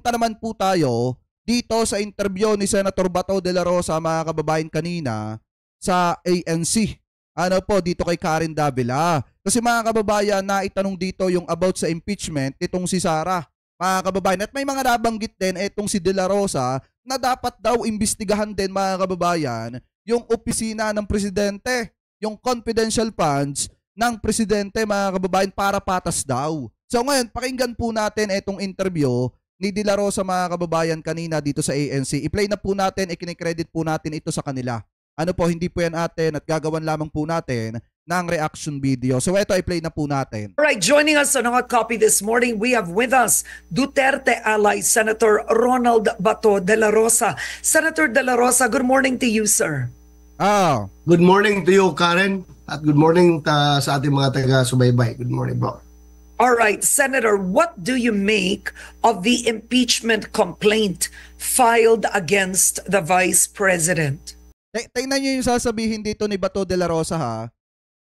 Pumunta naman po tayo dito sa interview ni Senator Bato de la Rosa, mga kababayan, kanina sa ANC. Ano po, dito kay Karen Davila. Kasi mga kababayan, naitanong dito yung about sa impeachment itong si Sara. Mga kababayan, at may mga nabanggit din itong si de la Rosa na dapat daw imbestigahan din, mga kababayan, yung opisina ng presidente, yung confidential funds ng presidente, mga kababayan, para patas daw. So ngayon, pakinggan po natin itong interview ni De La Rosa, mga kababayan, kanina dito sa ANC. I-play na po natin, ikinikredit po natin ito sa kanila. Ano po, hindi po yan atin at gagawan lamang po natin ng reaction video. So ito, i-play na po natin. Alright, joining us on Hot Copy this morning, we have with us Duterte ally Senator Ronald Bato de la Rosa. Senator de la Rosa, good morning to you, sir. Good morning to you, Karen, at good morning sa ating mga taga-subaybay. Good morning, bro. All right, Senator, what do you make of the impeachment complaint filed against the Vice President? Tingnan nyo yung sasabihin dito ni Bato de la Rosa, ha?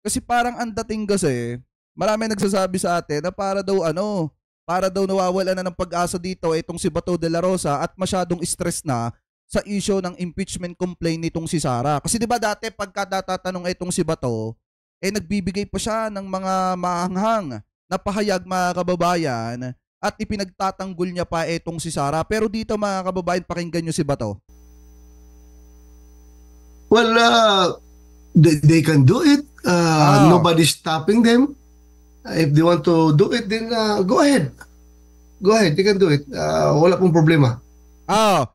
Kasi parang ang dating kasi, marami nagsasabi sa atin na para daw nawawala na ng pag-asa dito itong si Bato de la Rosa at masyadong stress na sa issue ng impeachment complaint nitong si Sara. Kasi 'di ba dati pagka tatanong itong si Bato, nagbibigay pa siya ng mga maanghang na pahayag, mga kababayan, at ipinagtatanggol niya pa itong si Sara. Pero dito, mga kababayan, pakinggan niyo si Bato. Well, they can do it. Nobody's stopping them. If they want to do it, then go ahead. Go ahead, they can do it. Wala pong problema.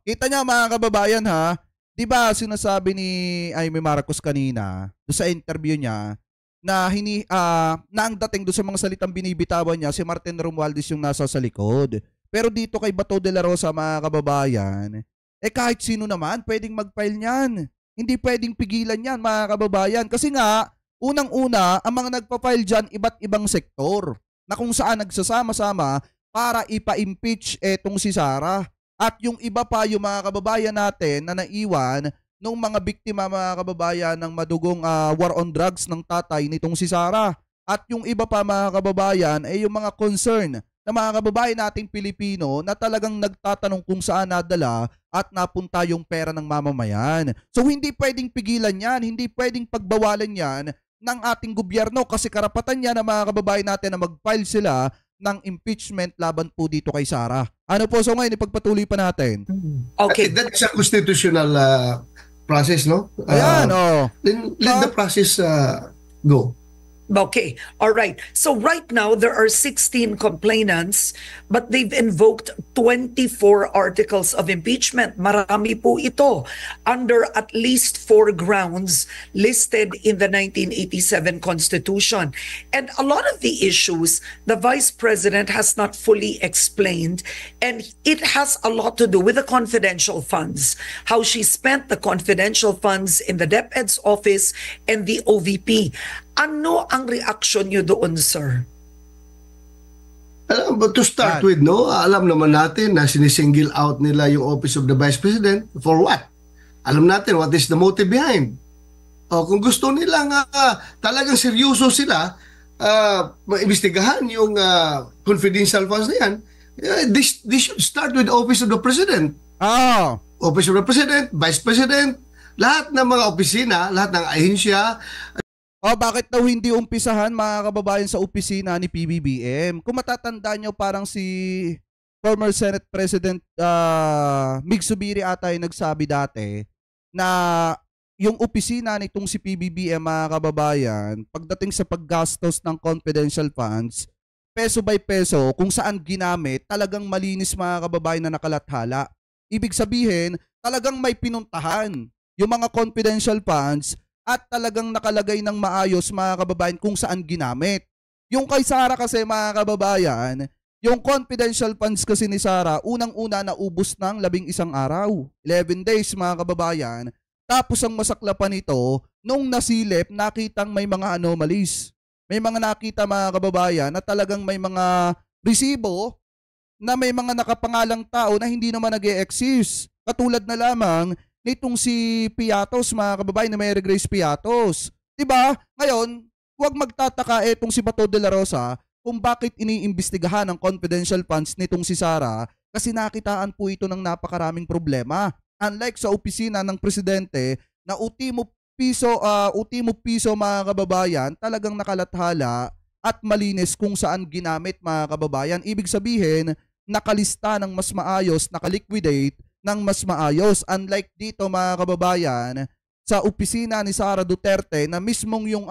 Kita niya, mga kababayan, ha? Diba sinasabi ni Amy Marcos kanina sa interview niya na ang dating doon sa mga salitang binibitawan niya, si Martin Romualdez yung nasa sa likod. Pero dito kay Bato de la Rosa, mga kababayan, kahit sino naman pwedeng mag-file niyan. Hindi pwedeng pigilan yan, mga kababayan. Kasi nga, unang-una, ang mga nagpa-file dyan, iba't ibang sektor na kung saan nagsasama-sama para ipa-impeach etong si Sara. At yung iba pa, yung mga kababayan natin na naiwan nung mga biktima, mga kababayan, ng madugong war on drugs ng tatay nitong si Sara. At yung iba pa, mga kababayan, yung mga concern na mga kababayan nating Pilipino na talagang nagtatanong kung saan nadala at napunta yung pera ng mamamayan. So hindi pwedeng pigilan yan, hindi pwedeng pagbawalan yan ng ating gobyerno kasi karapatan niya ng mga kababayan natin na mag-file sila ng impeachment laban po dito kay Sara. Ano po, so ngayon ipagpatuloy pa natin. Okay. That's a constitutional process, no? Ayan, Let the process go. Okay, all right. So right now, there are 16 complainants, but they've invoked 24 articles of impeachment. Marami po ito under at least 4 grounds listed in the 1987 Constitution. And a lot of the issues, the Vice President has not fully explained, and it has a lot to do with the confidential funds, how she spent the confidential funds in the DepEd's office and the OVP. Ano ang reaction nyo doon, sir? To start with, no, alam naman natin na sinisingle out nila yung Office of the Vice President. For what? Alam natin what is the motive behind. Kung gusto nilang talagang seryoso sila, maimbestigahan yung confidential funds na yan, they should start with Office of the President. Office of the President, Vice President, lahat ng mga opisina, lahat ng ahensya. Bakit daw hindi umpisahan, mga kababayan, sa opisina ni PBBM? Kung matatandaan nyo, parang si former Senate President Mig Zubiri ata ay nagsabi dati na yung opisina nitong si PBBM, mga kababayan, pagdating sa paggastos ng confidential funds, peso by peso, kung saan ginamit, talagang malinis, mga kababayan, na nakalathala. Ibig sabihin, talagang may pinuntahan yung mga confidential funds at talagang nakalagay ng maayos, mga kababayan, kung saan ginamit. Yung kay Sara kasi, mga kababayan, yung confidential funds kasi ni Sara, unang-una naubos ng 11 araw. 11 days, mga kababayan. Tapos ang masaklapan nito, nung nasilip, nakitang may mga anomalies. May mga nakita, mga kababayan, na talagang may mga resibo na may mga nakapangalang tao na hindi naman nag-e-exist. Katulad na lamang nitong si Piatos, mga kababayan, na Mary Grace Piatos. Diba? Ngayon, huwag magtataka itong si Bato de la Rosa kung bakit iniimbestigahan ang confidential funds nitong si Sara kasi nakitaan po ito ng napakaraming problema. Unlike sa opisina ng presidente na ultimo piso mga kababayan, talagang nakalathala at malinis kung saan ginamit mga kababayan. Ibig sabihin, nakalista ng mas maayos, nakaliquidate ng mas maayos. Unlike dito mga kababayan, sa opisina ni Sara Duterte na mismong yung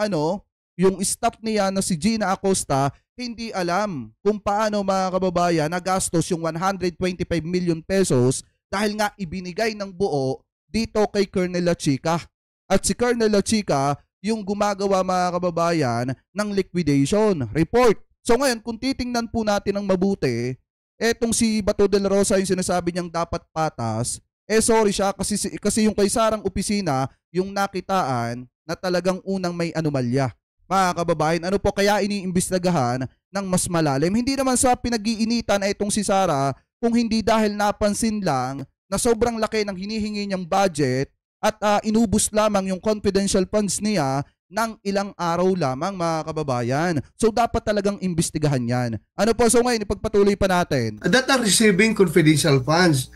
staff niya na si Gina Acosta, hindi alam kung paano mga kababayan nagastos yung 125 million pesos dahil nga ibinigay ng buo dito kay Colonel La Chica. At si Colonel La Chica yung gumagawa mga kababayan ng liquidation report. So ngayon, kung titingnan po natin ng mabuti, etong si Bato de la Rosa yung sinasabi niyang dapat patas, sorry siya kasi yung kay Sarang opisina yung nakitaan na talagang unang may anomalya. Mga kababayan, ano po kaya iniimbestagahan ng mas malalim? Hindi naman sa pinag-iinitan itong si Sara, kung hindi dahil napansin lang na sobrang laki ng hinihingi niyang budget at inubos lamang yung confidential funds niya ng ilang araw lamang mga kababayan. So dapat talagang imbestigahan yan. Ano po, so ngayon ipagpatuloy pa natin. That are receiving confidential funds.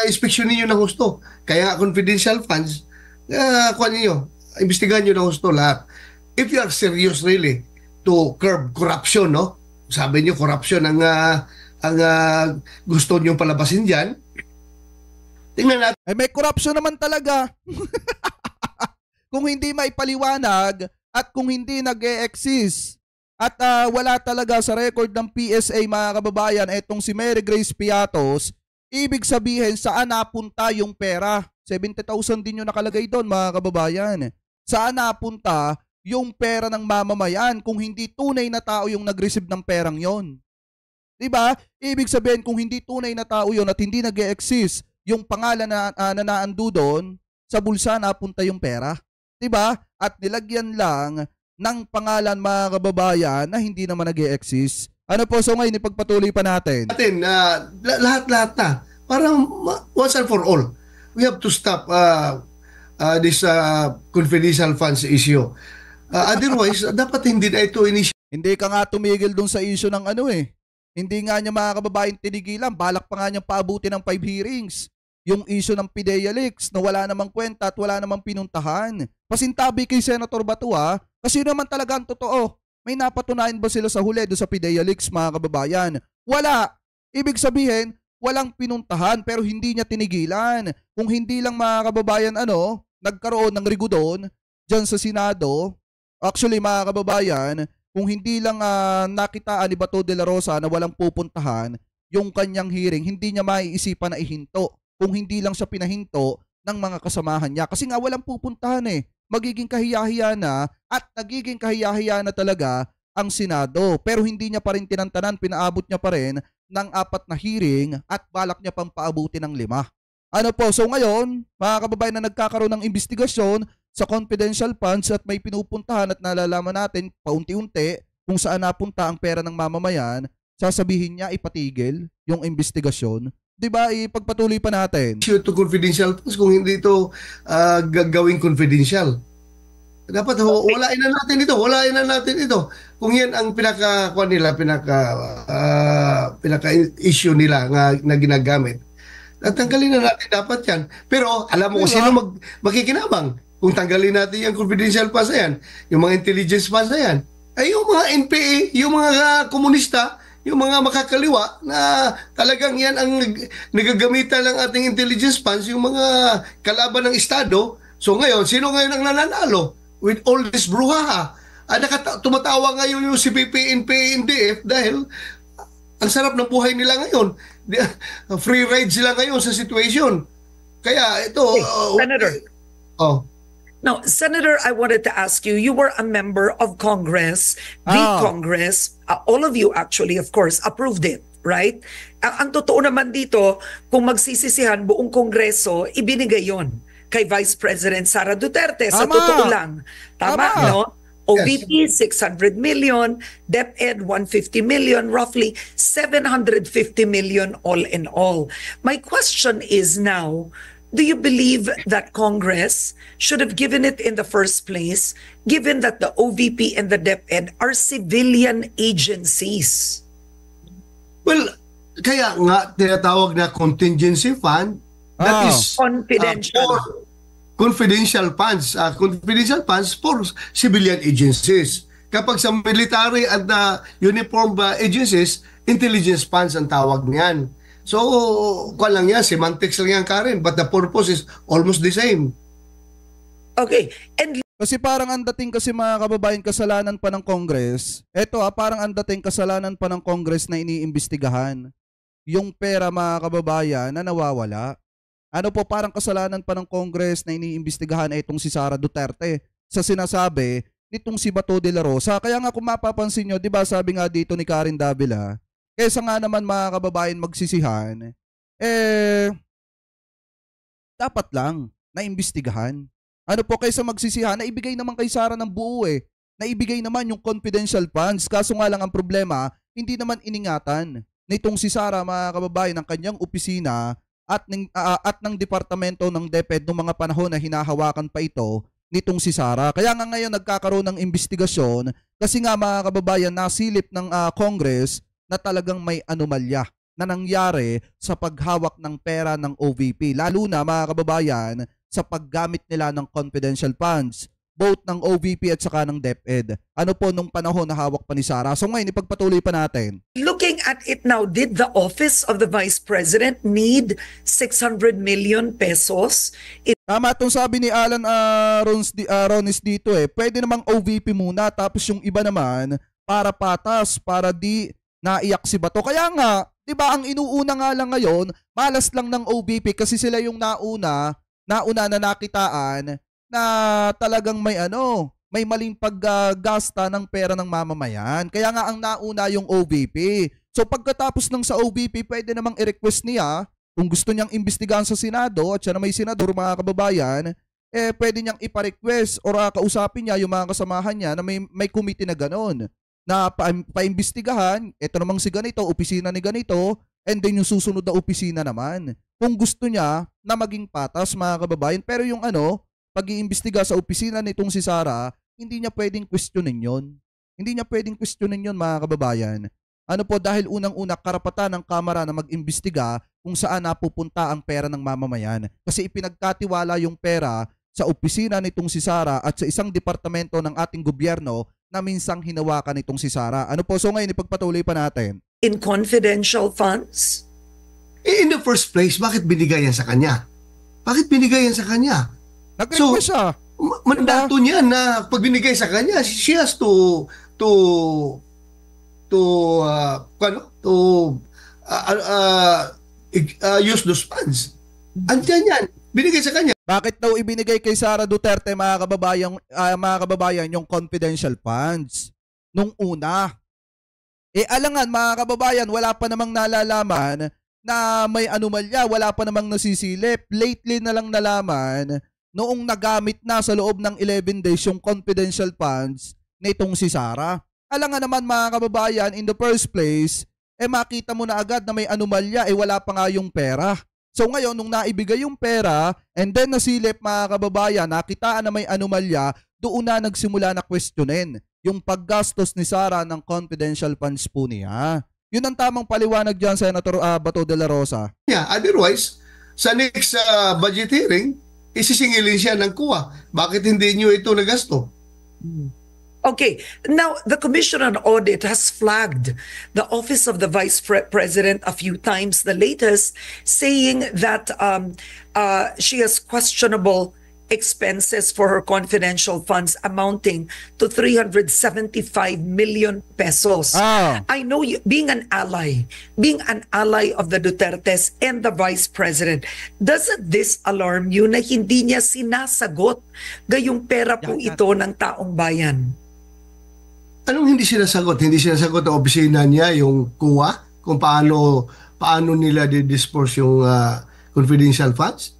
Inspeksyon ninyo ng gusto. Kaya nga confidential funds, kuha ninyo, imbestigahan nyo ng gusto lahat. If you are serious really to curb corruption, no? Sabi nyo corruption ang gusto nyo palabasin dyan. Tingnan natin. May corruption naman talaga. Kung hindi maipaliwanag at kung hindi nag-e-exist at wala talaga sa record ng PSA mga kababayan etong si Mary Grace Piatos, ibig sabihin saan napunta yung pera? 70,000 din yung nakalagay doon mga kababayan. Saan napunta yung pera ng mamamayan kung hindi tunay na tao yung nag-receive ng perang yon? Diba? Ibig sabihin kung hindi tunay na tao yon at hindi nag-e-exist yung pangalan na naandu doon, sa bulsa napunta yung pera. Diba? At nilagyan lang ng pangalan mga kababayan na hindi naman nag-e-exist. Ano po, so ngayon ipagpatuloy pa natin. Lahat-lahat na. Parang once and for all, we have to stop this confidential funds issue. Otherwise, dapat hindi na ito Hindi ka nga tumigil dun sa issue ng Hindi nga niya mga kababayan tinigilan. Balak pa nga niyang paabuti ng 5 hearings. Yung issue ng PIDEA leaks na wala namang kwenta at wala namang pinuntahan. Pasintabi kay Senator Bato kasi naman talaga ang totoo. May napatunayan ba sila sa huli doon sa PIDEA leaks mga kababayan? Wala. Ibig sabihin, walang pinuntahan pero hindi niya tinigilan. Kung hindi lang mga kababayan nagkaroon ng rigudon dyan sa Senado, actually mga kababayan, kung hindi lang nakitaan ni Bato de la Rosa na walang pupuntahan, yung kanyang hearing, hindi niya maiisipan na ihinto. Kung hindi lang siya pinahinto ng mga kasamahan niya. Kasi nga walang pupuntahan Magiging kahiyahiya na at nagiging kahiyahiya na talaga ang Senado. Pero hindi niya pa rin tinantanan, pinaabot niya pa rin ng 4 na hearing at balak niya pang paabuti ng 5. Ano po, so ngayon, mga kababayan na nagkakaroon ng investigasyon sa confidential funds at may pinupuntahan at nalalaman natin paunti-unti kung saan napunta ang pera ng mamamayan, sasabihin niya ipatigil yung investigasyon. Diba, ipagpatuloy pa natin. Issue to confidential funds kung hindi ito gagawing confidential. Dapat walain na natin ito. Kung yan ang pinaka issue nila na ginagamit. Tanggalin na natin dapat yan. Pero alam mo kung sino makikinabang kung tanggalin natin yung confidential funds na yan, yung mga intelligence funds na yan, ay yung mga NPA, yung mga komunista, yung mga makakaliwa na talagang yan ang nagagamitan ng ating intelligence funds, yung mga kalaban ng Estado. So ngayon, sino ngayon ang nananalo with all this brouhaha? Tumatawa ngayon yung CPP, NPA, NDF dahil ang sarap ng buhay nila ngayon. Free ride sila ngayon sa situation. Kaya ito... Senator. Now, Senator, I wanted to ask you, you were a member of Congress. The Congress, all of you actually, of course, approved it, right? Ang totoo naman dito, kung magsisisihan buong Kongreso, ibinigay yon kay Vice President Sara Duterte. Sa totoo lang. Tama, no? OVP, 600 million, DepEd, 150 million, roughly 750 million all in all. My question is now, do you believe that Congress should have given it in the first place, given that the OVP and the DepEd are civilian agencies? Well, Kaya nga tinatawag na contingency fund, that is Confidential. for confidential funds. Confidential funds for civilian agencies. Kapag sa military at uniform agencies, intelligence funds ang tawag niyan. So, kung lang yan, semantics lang yan, Karen, but the purpose is almost the same. Okay. And Kasi parang ang dating kasi mga kababayan kasalanan pa ng Congress. Eto parang ang dating kasalanan pa ng Congress na iniimbestigahan. Yung pera mga kababayan na nawawala. Ano po parang kasalanan pa ng Congress na iniimbestigahan itong si Sara Duterte sa sinasabi nitong si Bato de la Rosa. Kaya nga kung mapapansin nyo, di ba sabi nga dito ni Karen Davila, kaysa nga naman mga kababayan magsisihan, dapat lang naimbestigahan. Ano po kaysa magsisihan, naibigay naman kay Sara ng buo Naibigay naman yung confidential funds. Kaso nga lang ang problema, hindi naman iningatan nitong si Sara mga kababayan ng kanyang opisina at ng departamento ng DepEd noong mga panahon na hinahawakan pa ito nitong si Sara. Kaya nga ngayon nagkakaroon ng investigasyon kasi nga mga kababayan nasilip ng Congress na talagang may anomalya na nangyari sa paghawak ng pera ng OVP. Lalo na mga kababayan sa paggamit nila ng confidential funds, both ng OVP at saka ng DepEd. Ano po nung panahon na hawak pa ni Sara. So ngayon, ipagpatuloy pa natin. looking at it now, did the office of the Vice President need 600 million pesos? Tama itong sabi ni Alan Ronis dito Pwede namang OVP muna tapos yung iba naman para patas, para di naiyak si Bato. Kaya nga, di ba ang inuuna nga lang ngayon, malas lang ng OVP kasi sila yung nauna na nakitaan na talagang may maling paggasta ng pera ng mamamayan. Kaya nga ang nauna yung OVP. So pagkatapos ng sa OVP, pwede namang i-request niya kung gusto niyang imbestigahan sa Senado at siya na may senador mga kababayan, pwede niyang ipa-request or kausapin niya yung mga kasamahan niya na may committee na gano'n na paimbestigahan, ito namang si ganito, opisina ni ganito, and then yung susunod na opisina naman. Kung gusto niya na maging patas mga kababayan, pero yung pag-iimbestiga sa opisina nitong si Sara, hindi niya pwedeng questionin yon. Hindi niya pwedeng questionin yon mga kababayan. Ano po, dahil unang-una karapatan ng Kamara na mag-imbestiga kung saan napupunta ang pera ng mamamayan. Kasi ipinagkatiwala yung pera sa opisina nitong si Sara at sa isang departamento ng ating gobyerno na minsang hinawakan nitong si Sara. Ano po, so ngayon ipagpatuloy pa natin. In confidential funds? In the first place, bakit binigay yan sa kanya? Bakit binigay yan sa kanya? Nag-request siya. Mandato niya na pag binigay sa kanya, she has to use those funds. Andiyan yan. Binigay sa kanya. Bakit daw ibinigay kay Sara Duterte mga kababayan yung confidential funds nung una? Alangan mga kababayan, wala pa namang nalalaman na may anomalya, wala pa namang nasisilip. Lately na lang nalaman noong nagamit na sa loob ng 11 days yung confidential funds nitong si Sara. Alangan naman mga kababayan, in the first place, makita mo na agad na may anomalya, wala pa nga yung pera. So ngayon, nung naibigay yung pera, and then nasilip mga kababayan, nakitaan na may anomalya, doon na nagsimula na questionin yung paggastos ni Sara ng confidential funds po niya. Yun ang tamang paliwanag dyan, Senator Bato de la Rosa. Yeah, otherwise, sa next budget hearing, isisingilin siya ng kuha. Bakit hindi nyo ito nagasto? Okay, now the Commission on Audit has flagged the Office of the Vice President a few times, the latest, saying that she has questionable expenses for her confidential funds amounting to 375 million pesos. I know you, being an ally of the Dutertes and the Vice President, doesn't this alarm you na hindi niya sinasagot gayong pera po ito ng taong bayan? Anong hindi sinasagot? Hindi sinasagot ang opisina niya, yung kuha, kung paano nila di-disperse yung confidential funds?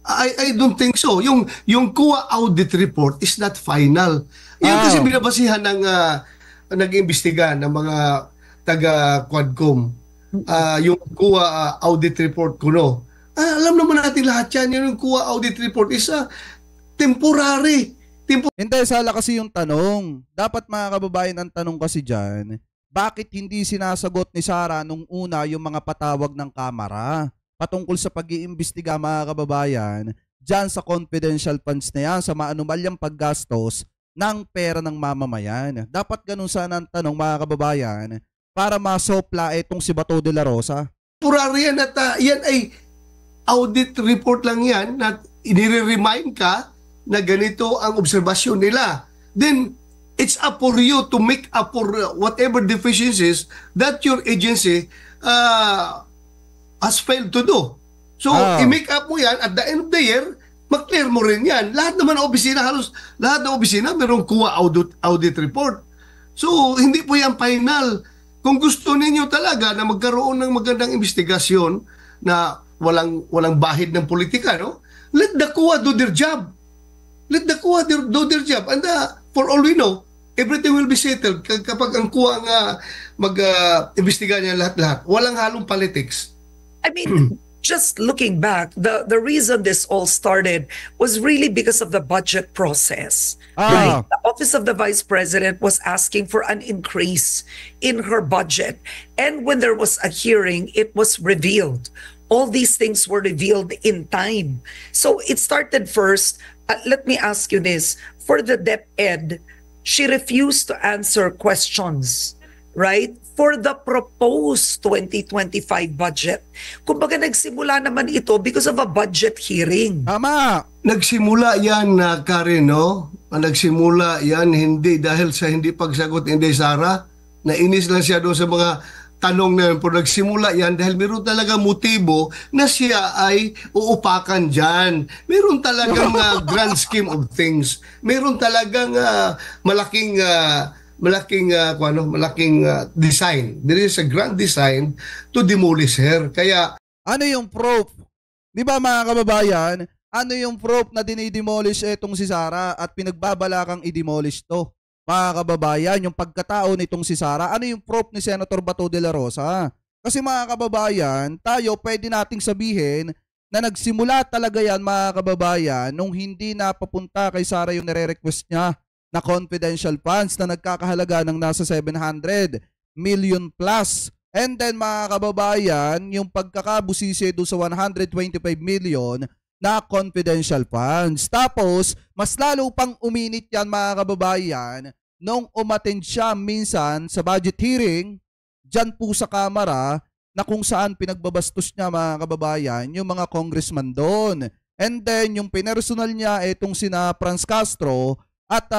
I don't think so. Yung kuha audit report is not final. Yun kasi binabasihan ng nag-imbestiga ng mga taga-Quadcom. Yung kuha audit report kuno. Alam naman natin lahat yan. Yung kuha audit report is temporary. Hindi, sala kasi yung tanong. Dapat mga kababayan ang tanong kasi dyan, bakit hindi sinasagot ni Sara nung una yung mga patawag ng Kamara patungkol sa pag-iimbestiga, mga kababayan, dyan sa confidential funds na yan, sa maanumalyang paggastos ng pera ng mamamayan. Dapat ganun sana ang tanong, mga kababayan, para masopla itong si Bato de la Rosa. Purari yan at yan ay audit report lang yan na inire-remind ka na ganito ang obserbasyon nila. Then, it's up for you to make up for whatever deficiencies that your agency has failed to do. So, i-make up mo yan at the end of the year, mag-clear mo rin yan. Lahat naman ng opisina, halos lahat ng opisina, mayroong kuha audit report. So, hindi po yan final. Kung gusto ninyo talaga na magkaroon ng magandang investigasyon na walang bahid ng politika, no? Let the kuha do their job. Let the kuha do their job. And for all we know, everything will be settled kapag ang kuha nga mag-imbestiga niya lahat-lahat. Walang halong politics. I mean, just looking back, the reason this all started was really because of the budget process. Right? The Office of the Vice President was asking for an increase in her budget. And when there was a hearing, it was revealed. All these things were revealed in time. So it started first. Let me ask you this. For the DepEd, she refused to answer questions, right? For the proposed 2025 budget. Kumbaga nagsimula naman ito because of a budget hearing. Tama! Nagsimula yan, Karen, no? Nagsimula yan hindi dahil sa hindi pagsagot ni Sara. Nainis lang siya doon sa mga tanong na yun. Pero nagsimula yan dahil meron talaga motibo na siya ay uupakan dyan. Meron talagang grand scheme of things. Meron talagang malaking design. There is a grand design to demolish her. Kaya ano yung proof? Di ba, mga kababayan? Ano yung proof na dinidemolish itong si Sara at pinagbabalakang i-demolish to? Mga kababayan, yung pagkatao nitong si Sara, ano yung proof ni Senator Bato de la Rosa? Kasi mga kababayan, tayo pwede nating sabihin na nagsimula talaga yan, mga kababayan, nung hindi na papunta kay Sara yung nire-request niya na confidential funds na nagkakahalaga ng nasa 700 million plus. And then, mga kababayan, yung pagkakabusisi doon sa 125 million na confidential funds. Tapos, mas lalo pang uminit yan, mga kababayan, nung umattend siya minsan sa budget hearing dyan po sa Kamara na kung saan pinagbabastos niya, mga kababayan, yung mga congressman doon. And then, yung pinersonal niya itong sina Franz Castro at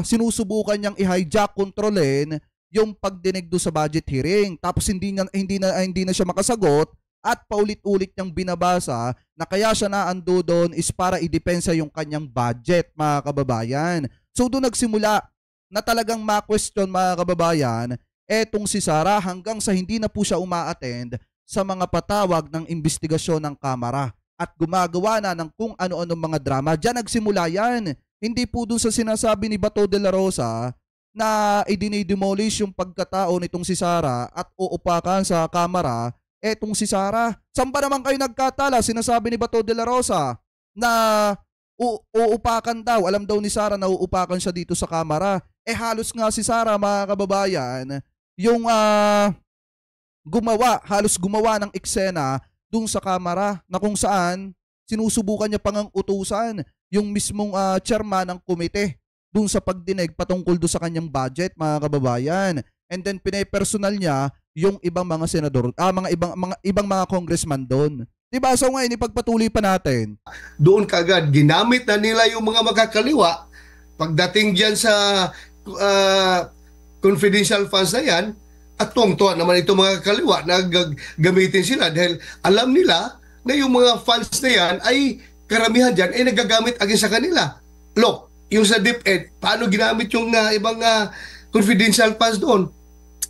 sinusubukan niyang i-hijack, kontrolin yung pagdinig do sa budget hearing. Tapos hindi na siya makasagot at paulit-ulit niyang binabasa na kaya siya naando doon is para idepensa yung kanyang budget, mga kababayan. So doon nagsimula na talagang ma-question, mga kababayan, etong si Sara hanggang sa hindi na po siya uma-attend sa mga patawag ng investigasyon ng Kamara at gumagawa na ng kung ano-anong mga drama. Diyan nagsimula yan. Hindi po dun sa sinasabi ni Bato de la Rosa na idinidemolish yung pagkatao nitong si Sara at uupakan sa Kamara etong si Sara. Saan ba naman kayo nagkatala? Sinasabi ni Bato de la Rosa na uupakan daw. Alam daw ni Sara na uupakan siya dito sa Kamara. Halos nga si Sara, mga kababayan, yung halos gumawa ng eksena dun sa Kamara na kung saan sinusubukan niya pang utusan yung mismong chairman ng komite dun sa pagdinig patungkol do sa kanyang budget, mga kababayan. And then pinepersonal niya yung ibang mga senador, ibang mga congressman doon. Diba? So ngayon, ipagpatuloy pa natin. Doon kagad, ginamit na nila yung mga makakaliwa. Pagdating dyan sa confidential funds na yan, at tuwang-tuwa naman itong mga kaliwa na gamitin sila dahil alam nila na yung mga funds na yan ay karamihan dyan ay nagagamit agad sa kanila. Look, yung sa DepEd, paano ginamit yung ibang confidential funds doon?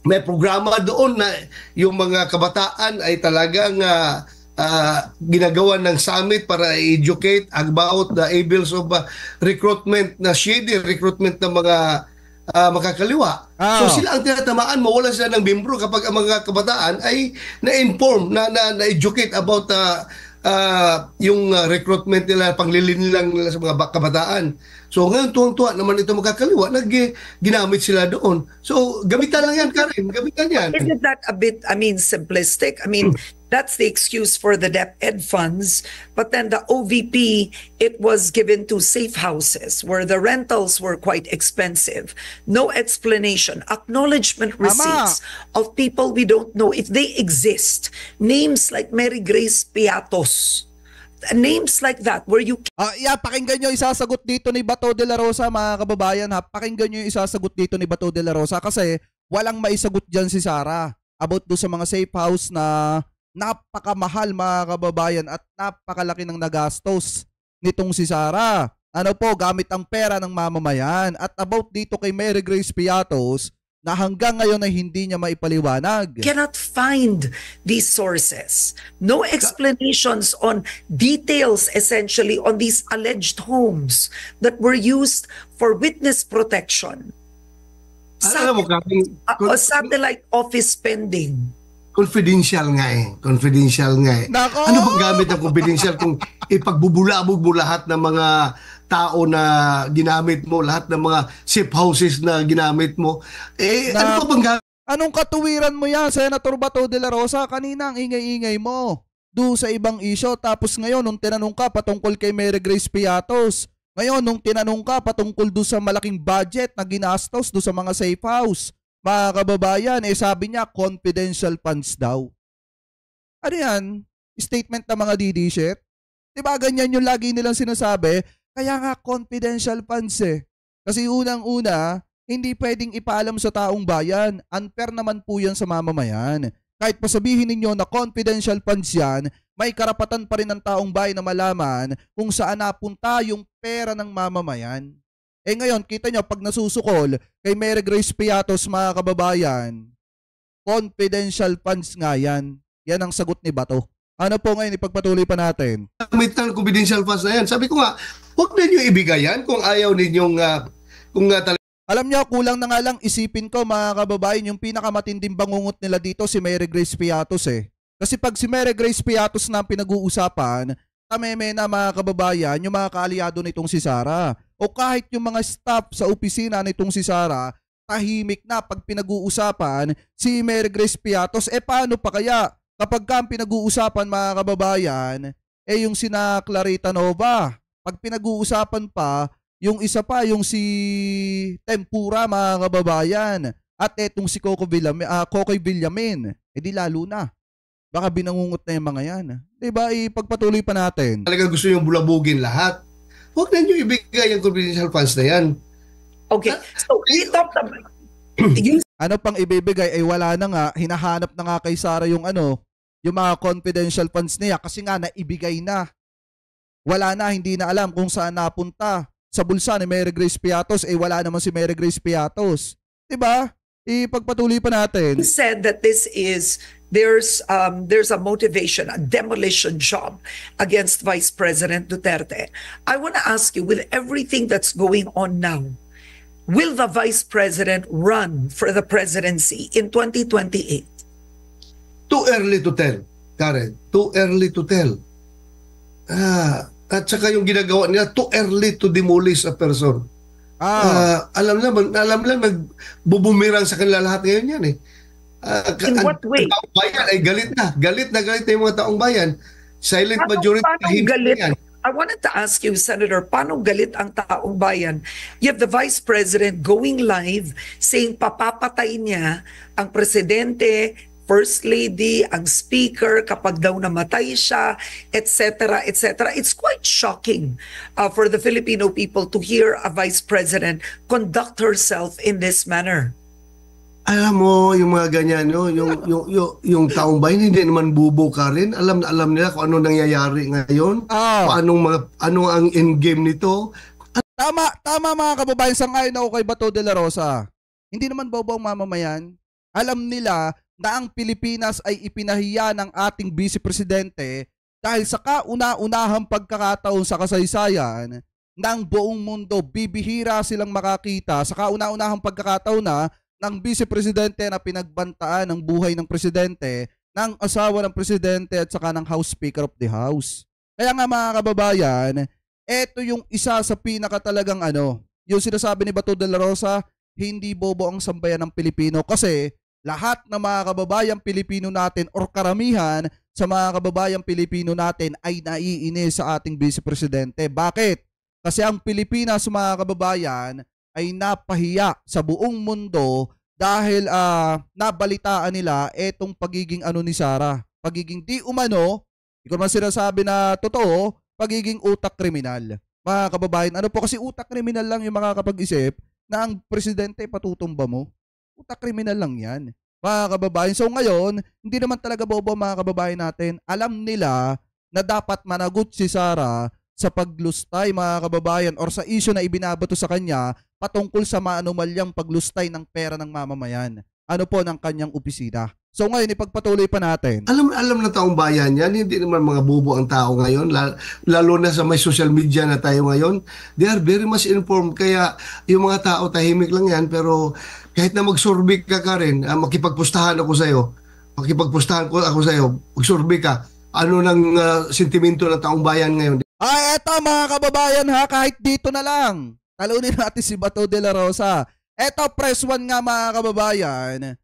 May programa doon na yung mga kabataan ay talagang ginagawa ng summit para educate about the evils of recruitment, na shady recruitment ng mga makakaliwa. So sila ang tinatamaan, mawala sila ng membro kapag ang mga kabataan ay na-inform, na-educate about yung recruitment nila, panglilin nila sa mga kabataan. So ngayon tuwang-tuwa naman ito magkakaliwa, ginamit sila doon. So gamitan lang yan, Karen, gamitan yan. Isn't that a bit, simplistic? That's the excuse for the DepEd funds. But then the OVP, it was given to safe houses where the rentals were quite expensive. No explanation. Acknowledgement receipts of people we don't know if they exist. Names like Mary Grace Piatos. Names like that where you pakinggan nyo isasagot dito ni Bato de la Rosa, mga kababayan ha. Pakinggan nyo yung isasagot dito ni Bato de la Rosa kasi walang maisagot dyan si Sara about do sa mga safe house na napakamahal, mga kababayan, at napakalaki ng nagastos nitong si Sara. Ano po, gamit ang pera ng mamamayan. At about dito kay Mary Grace Piatos na hanggang ngayon ay hindi niya maipaliwanag. Cannot find these sources. No explanations on details essentially on these alleged homes that were used for witness protection. Alam mo, Satellite office spending. Confidential nga eh. Confidential nga eh. Nako! Ano bang gamit ng confidential kung ipagbubulabog mo lahat ng mga tao na ginamit mo, lahat ng mga safe houses na ginamit mo? Ano pa bang gamit? Anong katuwiran mo yan, Senator Bato de la Rosa? Kanina ang ingay-ingay mo do sa ibang isyo. Tapos ngayon, nung tinanong ka patungkol kay Mary Grace Piatos, ngayon, nung tinanong ka patungkol do sa malaking budget na ginastos do sa mga safe house, mga kababayan, sabi niya, confidential funds daw. Ano yan? Statement ng mga DD-shit? Diba ganyan yung lagi nilang sinasabi? Kaya nga confidential funds eh. Kasi unang-una, hindi pwedeng ipaalam sa taong bayan. Unfair naman po yan sa mamamayan. Kahit pa sabihin ninyo na confidential funds yan, may karapatan pa rin ng taong bayan na malaman kung saan napunta yung pera ng mamamayan. Ngayon, kita nyo, pag nasusukol kay Mary Grace Piatos, mga kababayan, confidential funds nga yan. Yan ang sagot ni Bato. Ano po ngayon, ipagpatuloy pa natin. Gamit ng confidential funds na yan. Sabi ko nga, huwag na nyo ibigay yan kung ayaw ninyong, Alam nyo, kulang na nga lang isipin ko, mga kababayan, yung pinakamatinding bangungot nila dito si Mary Grace Piatos eh. Kasi pag si Mary Grace Piatos na pinag-uusapan, tameme na, mga kababayan, yung mga kaalyado nitong si Sara. O kahit yung mga staff sa opisina nitong si Sara, tahimik na pag pinag-uusapan si Mary Grace Piatos. Paano pa kaya kapag ka pinag-uusapan, mga kababayan, yung sina Clarita Nova? Pag pinag-uusapan pa, yung isa pa, yung si Tempura, mga kababayan, at etong si Kokoy Villamin, di lalo na. Baka binangungot na yung mga yan. Diba, ipagpatuloy pa natin. Talagang gusto yung bulabugin lahat. Huwag na nyo ibigay yung confidential funds na yan. Okay, so we talked about... Ano pang ibibigay? Wala na nga. Hinahanap na nga kay Sara yung yung mga confidential funds niya kasi nga naibigay na. Wala na, hindi na alam kung saan napunta. Sa bulsa ni Mary Grace Piatos, wala naman si Mary Grace Piatos. Diba? Ipagpatuloy pa natin. You said that this is... There's a motivation, a demolition job against Vice President Duterte. I want to ask you, with everything that's going on now, will the Vice President run for the presidency in 2028? Too early to tell, Karen. Too early to tell. At saka yung ginagawa nila, too early to demolish a person. Alam lang, nagbubumirang sa kanila lahat ngayon yan eh. In what way? Ang taong bayan ay galit na yung mga taong bayan. Silent majority. Paano galit? I wanted to ask you, Senator, paano galit ang taong bayan? You have the Vice President going live saying papapatay niya ang presidente, First Lady, ang Speaker kapag daw namatay siya, etc., etc. It's quite shocking for the Filipino people to hear a Vice President conduct herself in this manner. Alam mo, yung mga ganyan, no? yung taong bayan, hindi naman bubo ka rin. Alam nila kung ano nangyayari ngayon. Ano ang endgame nito. Tama mga kababayan, sang-ayon ako kay Bato de la Rosa. Hindi naman bobo ang mamamayan. Alam nila na ang Pilipinas ay ipinahiya ng ating Vice Presidente dahil sa kauna-unahang pagkakataon sa kasaysayan ng buong mundo. Bibihira silang makakita sa kauna-unahang pagkakataon na ng Vice Presidente na pinagbantaan ng buhay ng Presidente ng asawa ng presidente at saka ng House Speaker of the House. Kaya nga mga kababayan, eto yung isa sa pinaka talagang yung sinasabi ni Bato de la Rosa, hindi bobo ang sambayan ng Pilipino kasi lahat ng mga kababayang Pilipino natin or karamihan sa mga kababayang Pilipino natin ay naiinis sa ating Vice Presidente. Bakit? Kasi ang Pilipinas mga kababayan ay napahiya sa buong mundo dahil nabalitaan nila etong pagiging ni Sara. Pagiging di umano, hindi ko naman sinasabi na totoo, pagiging utak kriminal. Mga kababayan, ano po kasi utak kriminal lang yung makakapag-isip na ang presidente patutumba mo. Utak kriminal lang yan. Mga kababayan, so ngayon, hindi naman talaga bobo mga kababayan natin. Alam nila na dapat managot si Sara sa paglustay mga kababayan or sa issue na ibinabato sa kanya patungkol sa maanumalyang paglustay ng pera ng mamamayan. Ano po ng kanyang opisina. So ngayon, ipagpatuloy pa natin. Alam na taong bayan yan, hindi naman mga bubo ang tao ngayon, lalo na sa may social media na tayo ngayon. They are very much informed, kaya yung mga tao tahimik lang yan, pero kahit na magsurvey ka rin, makipagpustahan ako sa'yo, magsurvey ka, ano ng sentimento ng taong bayan ngayon. Eto mga kababayan ha, kahit dito na lang. Talunin natin si Bato de la Rosa. Eto press 1 nga mga kababayan.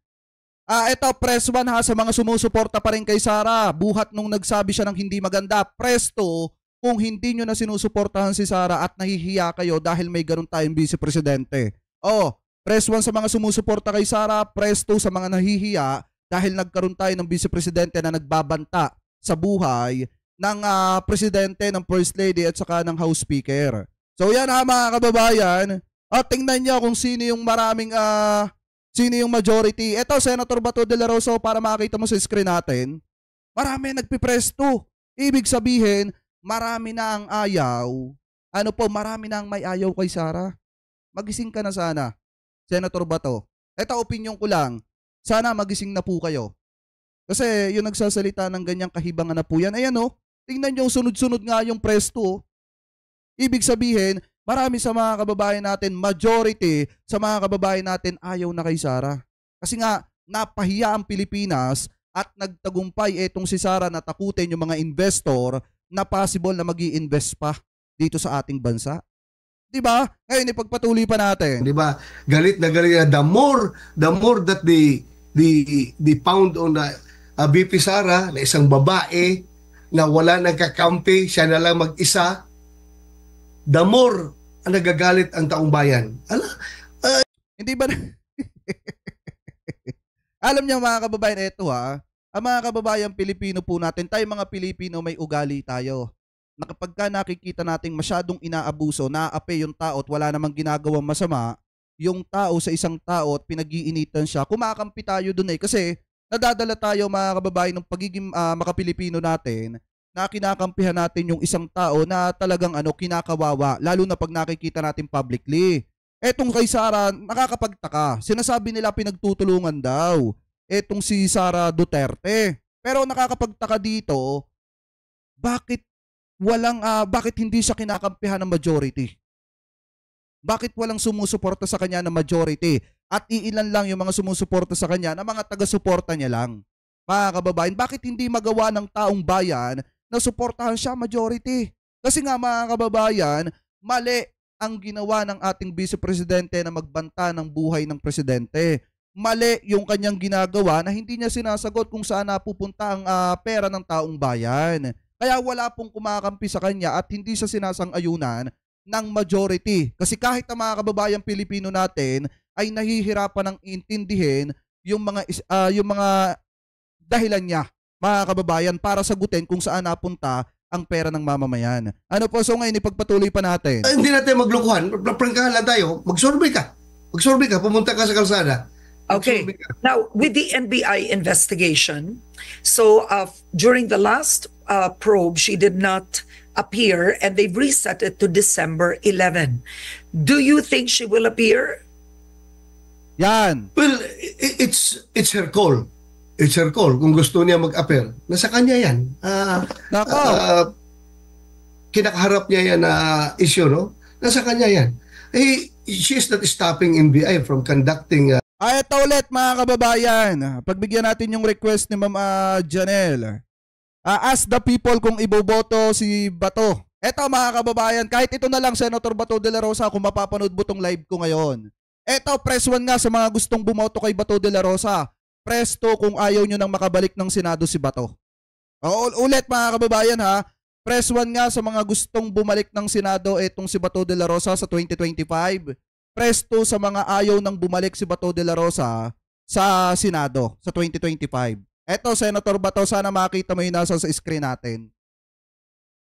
Eto press 1 ha sa mga sumusuporta pa rin kay Sara. Buhat nung nagsabi siya ng hindi maganda. Press 2 kung hindi nyo na sinusuportahan si Sara at nahihiya kayo dahil may ganun tayong Vice Presidente. Press 1 sa mga sumusuporta kay Sara. Press 2 sa mga nahihiya dahil nagkaroon tayo ng Vice Presidente na nagbabanta sa buhay ng presidente, ng First Lady at saka ng House Speaker. So yan ha mga kababayan. Tingnan nyo kung sino yung sino yung majority. Ito, Senator Bato de la Rosa, para makita mo sa screen natin. Marami nagpipress 2. Ibig sabihin, marami na ang ayaw. Marami na ang may ayaw kay Sara. Magising ka na sana, Senator Bato. Ito, opinion ko lang. Sana magising na po kayo. Kasi yung nagsasalita ng ganyang kahibangan na po yan, ayan tingnan nyo, sunod-sunod nga yung press 2. Ibig sabihin, marami sa mga kababayan natin, majority sa mga kababayan natin ayaw na kay Sara. Kasi nga, napahiya ang Pilipinas at nagtagumpay etong si Sara na takutin yung mga investor na possible na mag-i-invest pa dito sa ating bansa. Diba? Ngayon, ipagpatuloy pa natin. Diba? Galit na the more that they pound on the BP Sara na isang babae na wala nagkakampi, siya na lang mag-isa, the more ang nagagalit ang taong bayan. Hindi ba alam niyo mga kababayan, eto ha, ang mga kababayan Pilipino po natin, tayo mga Pilipino may ugali tayo. Na kapag nakikita nating masyadong inaabuso, naaapi yung tao at wala namang ginagawang masama, yung tao sa isang tao at pinag-iinitan siya, kumakampi tayo dun kasi nadadala tayo mga kababayan ng pagiging makapilipino natin na kinakampihan natin yung isang tao na talagang kinakawawa, lalo na pag nakikita natin publicly. Etong kay Sara, nakakapagtaka. Sinasabi nila pinagtutulungan daw etong si Sara Duterte. Pero nakakapagtaka dito, bakit hindi siya kinakampihan ng majority? Bakit walang sumusuporta sa kanya ng majority? At iilan lang yung mga sumusuporta sa kanya na mga taga-suporta niya lang. Mga kababayan, bakit hindi magawa ng taong bayan na suportahan siya majority? Kasi nga mga kababayan, mali ang ginawa ng ating Vice Presidente na magbanta ng buhay ng presidente. Mali yung kanyang ginagawa na hindi niya sinasagot kung saan napupunta ang pera ng taong bayan. Kaya wala pong kumakampi sa kanya at hindi siya sinasang-ayunan ng majority. Kasi kahit ang mga kababayang Pilipino natin ay nahihirapan ng intindihin yung mga dahilan niya, mga kababayan, para sagutin kung saan napunta ang pera ng mamamayan. So ngayon, ipagpatuloy pa natin. Hindi natin maglokohan. Prangkahan lang tayo. Mag-survey ka. Pumunta ka sa kalsada. Okay. Now, with the NBI investigation, so during the last probe, she did not appear and they've reset it to December 11. Do you think she will appear? Yan. Well, it's her call. It's her call. Kung gusto niya mag-appear, nasa kanya yan. Kinakaharap niya yan na issue, no? Nasa kanya yan. She is not stopping NBI from conducting Ito ulit mga kababayan. Pagbigyan natin yung request ni Ma'am Janelle. Ask the people kung iboboto si Bato. Eto mga kababayan, kahit ito na lang Senator Bato de la Rosa kung mapapanood mo tong live ko ngayon. Eto, press 1 nga sa mga gustong bumoto kay Bato de la Rosa. Press 2 kung ayaw nyo nang makabalik ng Senado si Bato. Ulit mga kababayan ha. Press 1 nga sa mga gustong bumalik ng Senado etong si Bato de la Rosa sa 2025. Press 2 sa mga ayaw nang bumalik si Bato de la Rosa sa Senado sa 2025. Eto, Senator Bato, sana makita mo yung nasa sa screen natin.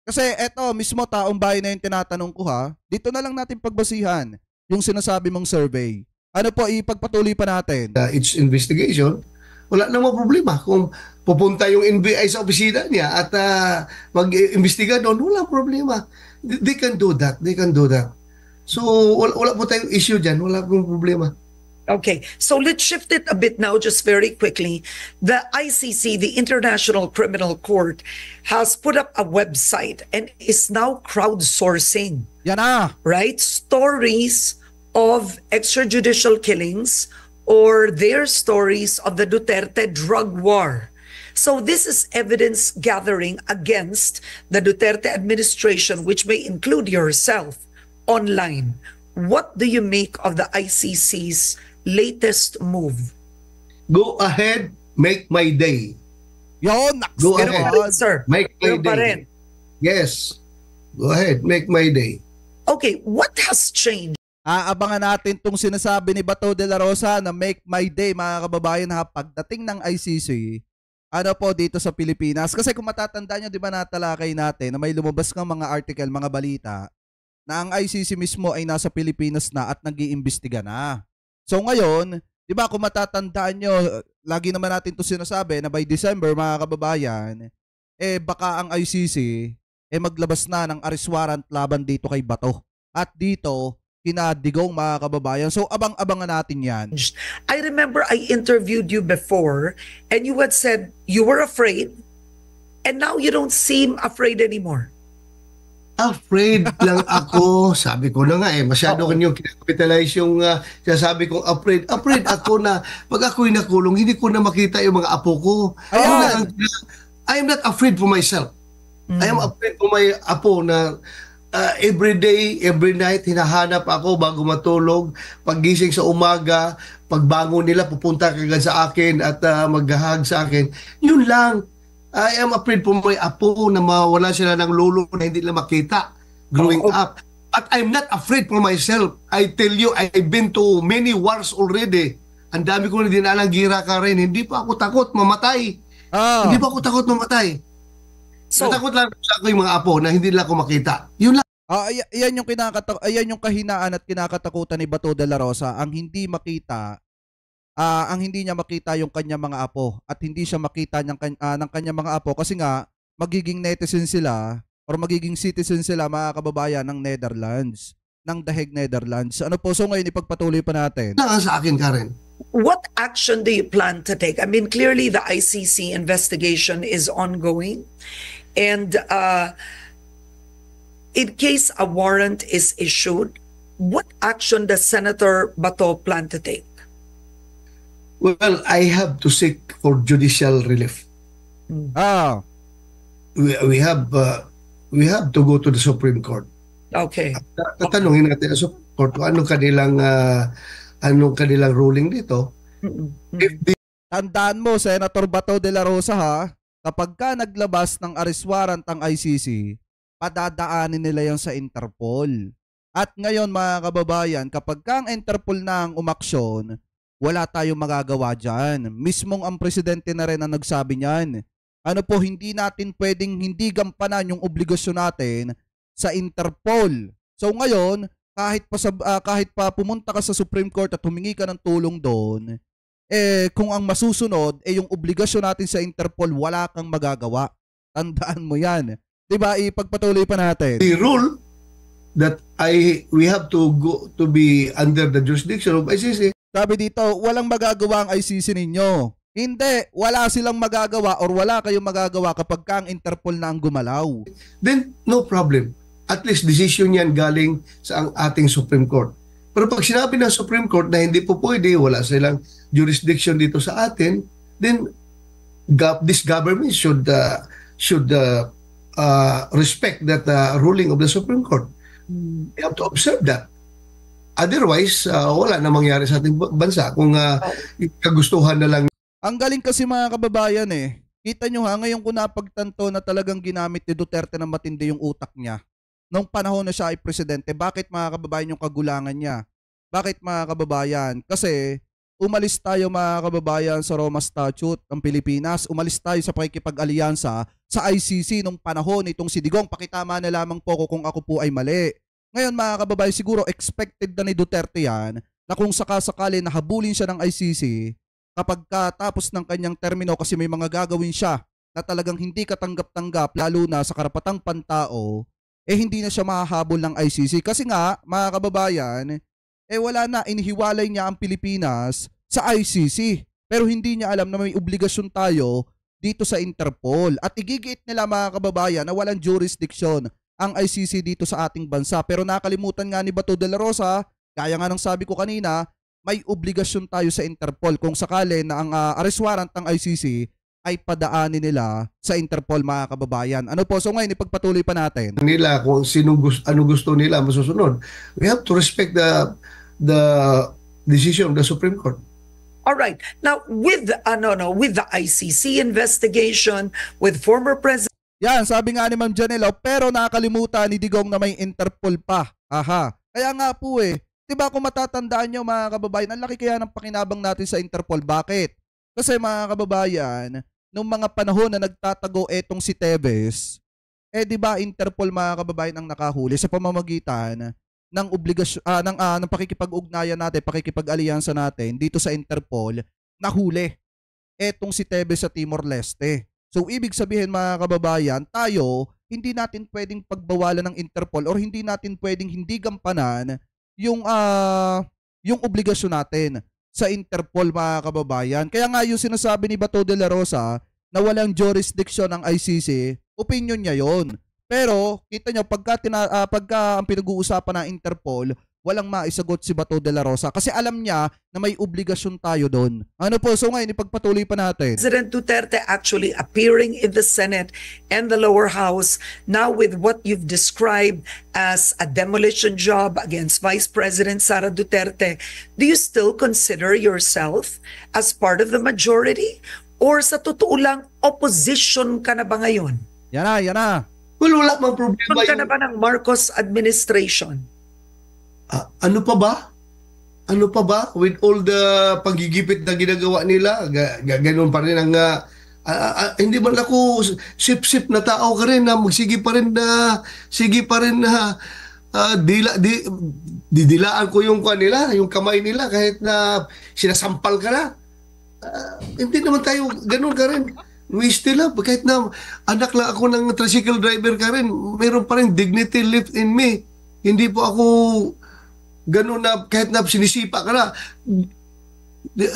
Kasi eto, mismo taong bayan na yung tinatanong ko ha. Dito na lang natin pagbasihan yung sinasabi mong survey. Ano po, ipagpatuloy pa natin. Its investigation, wala namang problema. Kung pupunta yung NBI sa opisina niya at mag-imbestiga doon, walang problema. They can do that. They can do that. So, wala po tayong issue dyan. Wala pong problema. Okay, so let's shift it a bit now, just very quickly. The ICC, the International Criminal Court, has put up a website and is now crowdsourcing, Yan na. right? Stories of extrajudicial killings or their stories of the Duterte drug war. So this is evidence gathering against the Duterte administration, which may include yourself, online. What do you make of the ICC's latest move? Go ahead, make my day. Yun, Go Ganun ahead. pa rin, sir. Make my Ganun pa day. rin. Yes. Go ahead, make my day. Okay, what has changed? Aabangan natin tong sinasabi ni Bato de la Rosa na make my day mga kababayan ha pagdating ng ICC. Ano po dito sa Pilipinas? Kasi kung matatandaan nyo, di ba natalakay natin na may lumabas ng mga article, mga balita na ang ICC mismo ay nasa Pilipinas na at nag-iimbestiga na. So ngayon, di ba kung matatandaan nyo, lagi naman natin ito sinasabi na by December mga kababayan, baka ang ICC maglabas na ng arrest warrant laban dito kay Bato. At dito, kina Digong mga kababayan. So abang-abangan natin yan. I remember I interviewed you before and you had said you were afraid and now you don't seem afraid anymore. Afraid lang ako. Sabi ko na nga masyado kanyang kinakapitalize yung sasabi kong afraid. Afraid ako na pag ako'y nakulong, hindi ko na makita yung mga apo ko. Ayan. I am not afraid for myself. I am afraid for my apo na every day, every night, hinahanap ako bago matulog. Paggising sa umaga, pagbangon nila, pupunta kagad sa akin at maghahag sa akin. Yun lang. I am afraid for my apo na mawala sila ng lolo na hindi nila makita growing up. At I'm not afraid for myself. I tell you, I've been to many wars already. Ang dami ko na dinalang gira ka rin. Hindi pa ako takot mamatay. Hindi pa ako takot mamatay. So, Natakot lang sa ako yung mga apo na hindi nila ako makita. Yun lang. Ayan yung kahinaan at kinakatakutan ni Bato de la Rosa, ang hindi makita, ang hindi niya makita yung kanya mga apo at hindi siya makita ng kanya mga apo kasi nga magiging netizen sila or magiging citizen sila mga kababayan ng Netherlands, ng The Hague, Netherlands. Ano po, so ngayon ipagpatuloy pa natin. Lang sa akin, Karen. what action do you plan to take? I mean, clearly the ICC investigation is ongoing. And in case a warrant is issued, what action does Senator Bato plan to take? Well, I have to seek for judicial relief. Ah, We have to go to the Supreme Court. Okay. Tatanungin natin sa Supreme Court kung anong kanilang ruling dito. If the tandaan mo, Senator Bato de la Rosa ha, kapag ka naglabas ng arrest warrant ang ICC, padadaanin nila yon sa Interpol. At ngayon mga kababayan, kapag ka ang Interpol na ang umaksyon, wala tayong magagawa dyan. Mismong ang presidente na rin ang nagsabi niyan. Ano po, hindi natin pwedeng hindi gampanan yung obligasyon natin sa Interpol. So ngayon, kahit pa pumunta ka sa Supreme Court at humingi ka ng tulong doon, kung ang masusunod yung obligasyon natin sa Interpol, wala kang magagawa. Tandaan mo yan. 'Di ba? Ipagpatuloy pa natin. the rule that we have to go to be under the jurisdiction of ICC. Sabi dito, walang magagawa ang ICC ninyo. Hindi, wala silang magagawa or wala kayong magagawa kapag ka ang Interpol na ang gumalaw. Then no problem. At least decision yan galing sa ang ating Supreme Court. Pero pag sinabi ng Supreme Court na hindi po pwede, wala silang jurisdiction dito sa atin, then this government should respect that ruling of the Supreme Court. You have to observe that. Otherwise, wala na mangyari sa ating bansa kung kagustuhan na lang. Ang galing kasi mga kababayan eh. Kita nyo ha, ngayon ko napagtanto na talagang ginamit ni Duterte na matindi yung utak niya. Nung panahon na siya ay presidente, bakit mga kababayan yung kagulangan niya? Bakit mga kababayan? Kasi umalis tayo mga kababayan sa Roma Statute ng Pilipinas. Umalis tayo sa pakikipag-alyansa sa ICC nung panahon itong si Digong. Pakitama na lamang po ko kung ako po ay mali. Ngayon mga kababayan, siguro expected na ni Duterte yan na kung sakasakali nahabulin siya ng ICC kapag katapos ng kanyang termino kasi may mga gagawin siya na talagang hindi katanggap-tanggap lalo na sa karapatang pantao, eh hindi na siya mahahabol ng ICC. Kasi nga mga kababayan, wala na, inihiwalay niya ang Pilipinas sa ICC. Pero hindi niya alam na may obligasyon tayo dito sa Interpol. At igigit nila mga kababayan na walang jurisdiction ang ICC dito sa ating bansa. Pero nakalimutan nga ni Bato de la Rosa, kaya nga ng sabi ko kanina, may obligasyon tayo sa Interpol kung sakali na ang arrest warrant ng ICC ay padaanin nila sa Interpol mga kababayan. Ano po? So ngayon, ipagpatuloy pa natin. Nila kung ano gusto nila masusunod. We have to respect the decision of the Supreme Court. All right. Now, with the ICC investigation, with former President Yan, sabi nga ni Ma'am Janelle, pero nakakalimutan ni Digong na may Interpol pa. Aha. Kaya nga po diba kung matatandaan nyo mga kababayan, ang laki kaya ng pakinabang natin sa Interpol. Bakit? Kasi mga kababayan, nung mga panahon na nagtatago etong si Tevez, diba Interpol mga kababayan ang nakahuli sa pamamagitan ng obligasyon, ng pakikipag-ugnayan natin, pakikipag-alyansa natin dito sa Interpol, nahuli etong si Tevez sa Timor-Leste. So, ibig sabihin mga kababayan, tayo, hindi natin pwedeng pagbawalan ng Interpol or hindi natin pwedeng hindi gampanan yung obligasyon natin sa Interpol mga kababayan. Kaya nga yung sinasabi ni Bato de la Rosa na walang jurisdiction ng ICC, opinion niya yon. Pero, kita nyo, pagka ang pinag-uusapan ng Interpol, walang maisagot si Bato de la Rosa kasi alam niya na may obligasyon tayo doon. Ano po? So ngayon, ipagpatuloy pa natin. President Duterte actually appearing in the Senate and the lower house now with what you've described as a demolition job against Vice President Sara Duterte. Do you still consider yourself as part of the majority? Or sa totoo lang, opposition ka na ba ngayon? Yan na. Well, wala mang problema. Ka na ba ng Marcos administration? Ano pa ba? With all the paggigipit na ginagawa nila, ganoon pa rin ang hindi man ako sip-sip na tao ka rin na magsige pa rin na didilaan ko yung kanila, yung kamay nila kahit na sinasampal ka na. Hindi naman tayo ganoon ka rin. We still have, kahit na anak lang ako ng tricycle driver ka rin, meron pa rin dignity left in me. Hindi po ako ganun na kahit na sinisipa ka na,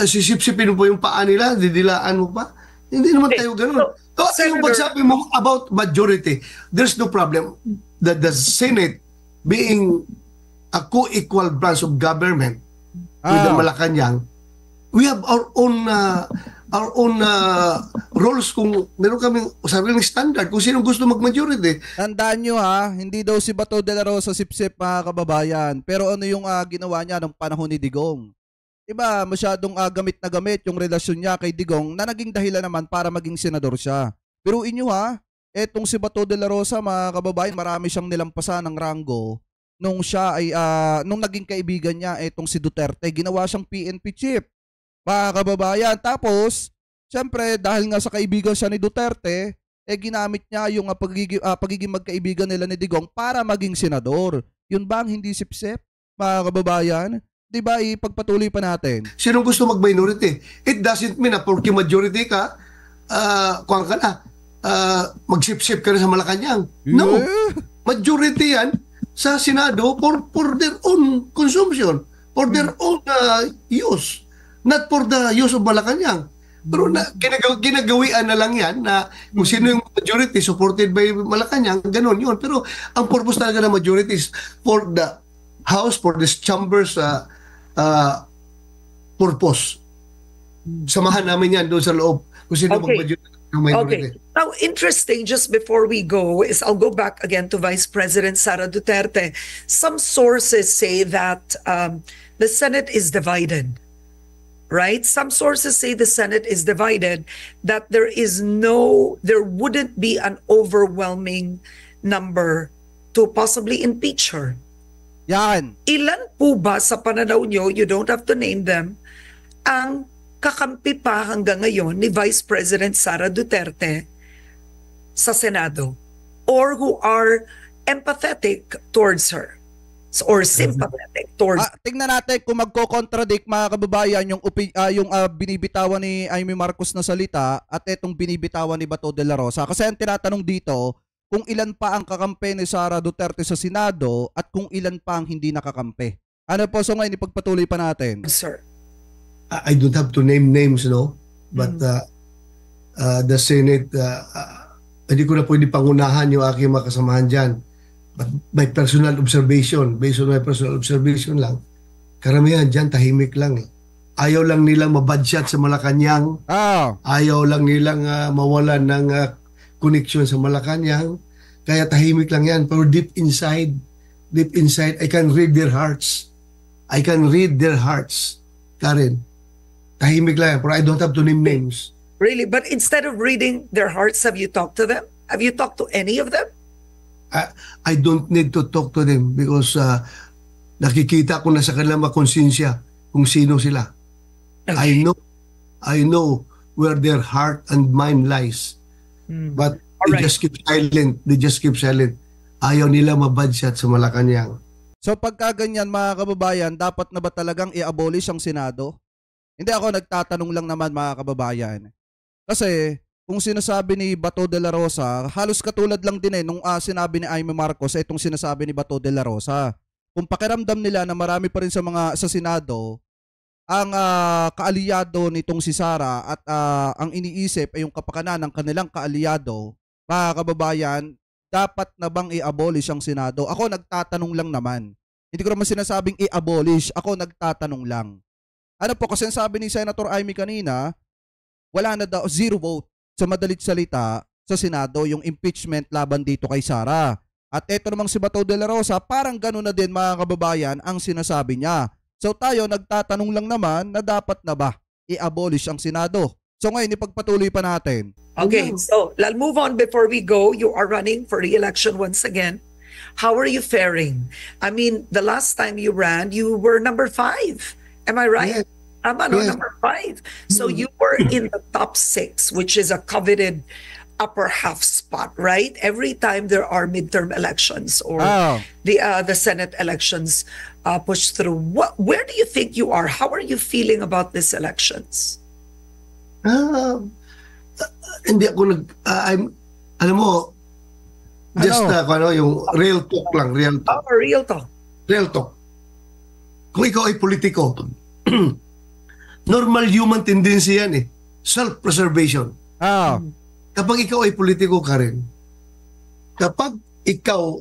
sisip-sipin mo po yung paa nila, didilaan mo pa. Hindi naman tayo ganun. So, yung pagsabi mo about majority, there's no problem that the Senate being a co-equal branch of government with the Malacanang, we have our own roles kung meron kaming sariling standard kung sino gusto mag-majority. Tandaan nyo hindi daw si Bato de la Rosa sip-sip mga kababayan. Pero ano yung ginawa niya nung panahon ni Digong? Diba, masyadong gamit na gamit yung relasyon niya kay Digong na naging dahilan naman para maging senador siya. Pero inyo etong si Bato de la Rosa mga kababayan, marami siyang nilampasan ng ranggo nung siya ay, nung naging kaibigan niya etong si Duterte, ginawa siyang PNP chief. Mga kababayan, tapos, syempre, dahil nga sa kaibigan siya ni Duterte, ginamit niya yung pagiging magkaibigan nila ni Digong para maging senador. Yun ba ang hindi sip-sip, mga kababayan? Diba, ipagpatuloy pa natin. Sino gusto mag-minority? It doesn't mean na porque majority ka, kuwang ka na, mag-sip-sip ka na sa Malacanang. No, majority yan sa Senado for their own consumption, for their own use. Not for the use of Malacanang. Pero ginagawian na lang yan na kung sino yung majority supported by Malacanang, ganun yun. Pero ang purpose talaga ng majority is for the House for this chamber's purpose. Samahan namin yan doon sa loob kung sino Okay. mag-budget ng minority. Okay. Now, interesting, just before we go, is I'll go back again to Vice President Sara Duterte. Some sources say that the Senate is divided, right? Some sources say the Senate is divided, that there wouldn't be an overwhelming number to possibly impeach her. Yan. Ilan po ba sa pananaw nyo, you don't have to name them, ang kakampi pa hanggang ngayon ni Vice President Sara Duterte sa Senado, or who are empathetic towards her or sympathetic towards Tingnan natin kung magko-contradict mga kababayan yung binibitawan ni Amy Marcos na salita at itong binibitawan ni Bato de la Rosa. Kasi ang tinatanong dito kung ilan pa ang kakampi ni Sara Duterte sa Senado at kung ilan pa ang hindi nakakampi. Ano po, so ngayon ipagpatuloy pa natin. sir. I don't have to name names, no? But the Senate, hindi ko na pwede pangunahan yung aking mga kasamahan dyan. But my personal observation, based on my personal observation lang, karamihan dyan tahimik lang eh. Ayaw lang nilang mabadshot sa Malacanang. Ayaw lang nilang mawalan ng connection sa Malacanang. Kaya tahimik lang yan. Pero deep inside, I can read their hearts. I can read their hearts, Karen. Tahimik lang yan. Pero I don't have to name names. Really? But instead of reading their hearts, have you talked to them? Have you talked to any of them? I don't need to talk to them because nakikita ko na sa kanilang mga konsensya kung sino sila. Okay. I know where their heart and mind lies. But they Alright. just keep silent. They just keep silent. Ayaw nila mabadshot sa Malacanang. So pagka ganyan mga kababayan, dapat na ba talagang i-abolish ang Senado? Hindi, ako nagtatanong lang naman mga kababayan. Kasi kung sinasabi ni Bato de la Rosa, halos katulad lang din nung sinabi ni Amy Marcos itong sinasabi ni Bato de la Rosa. Kung pakiramdam nila na marami pa rin sa Senado ang kaalyado nitong si Sara at ang iniisip ay yung kapakanan ng kanilang kaalyado, mga kababayan, dapat na bang i-abolish ang Senado? Ako nagtatanong lang naman. Hindi ko naman sinasabing i-abolish. Ako nagtatanong lang. Ano po, kasi sabi ni Senator Amy kanina, wala na daw, 0 vote sa madalit salita sa Senado yung impeachment laban dito kay Sara. At eto namang si Bato de la Rosa, parang gano'n na din mga kababayan ang sinasabi niya. So tayo nagtatanong lang naman na dapat na ba i-abolish ang Senado? So ngayon ipagpatuloy pa natin. Okay, so I'll move on before we go. You are running for re-election once again. How are you faring? I mean, the last time you ran, you were number 5. Am I right? Yes. No, Yes. number 5. So you were in the top 6, which is a coveted upper half spot, right? Every time there are midterm elections or the Senate elections push through. Where do you think you are? How are you feeling about these elections? Hindi ako alam mo, just yung real talk lang, real talk. Oh, real talk. Real talk. Kung ikaw ay politiko, normal human tendency yan eh. Self-preservation. Kapag ikaw ay politiko ka rin, kapag ikaw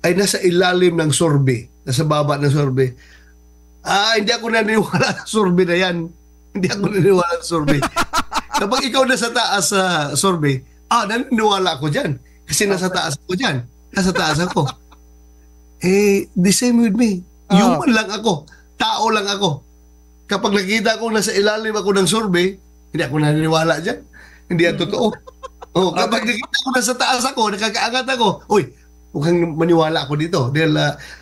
ay nasa ilalim ng sorbe, nasa baba ng sorbe, hindi ako naniniwala sa sorbe na yan. Hindi ako naniniwala sa sorbe. Kapag ikaw nasa taas sa sorbe, naniniwala ako dyan. Kasi nasa taas ako dyan. Nasa taas ako. The same with me. Human lang ako. Tao lang ako. Kapag nakita ko nasa ilalim ako ng survey, hindi ako naniniwala dyan. Hindi yan totoo. Kapag nakita ko nasa taas ako, nakakaangat ako, mukhang maniwala ako dito. Dahil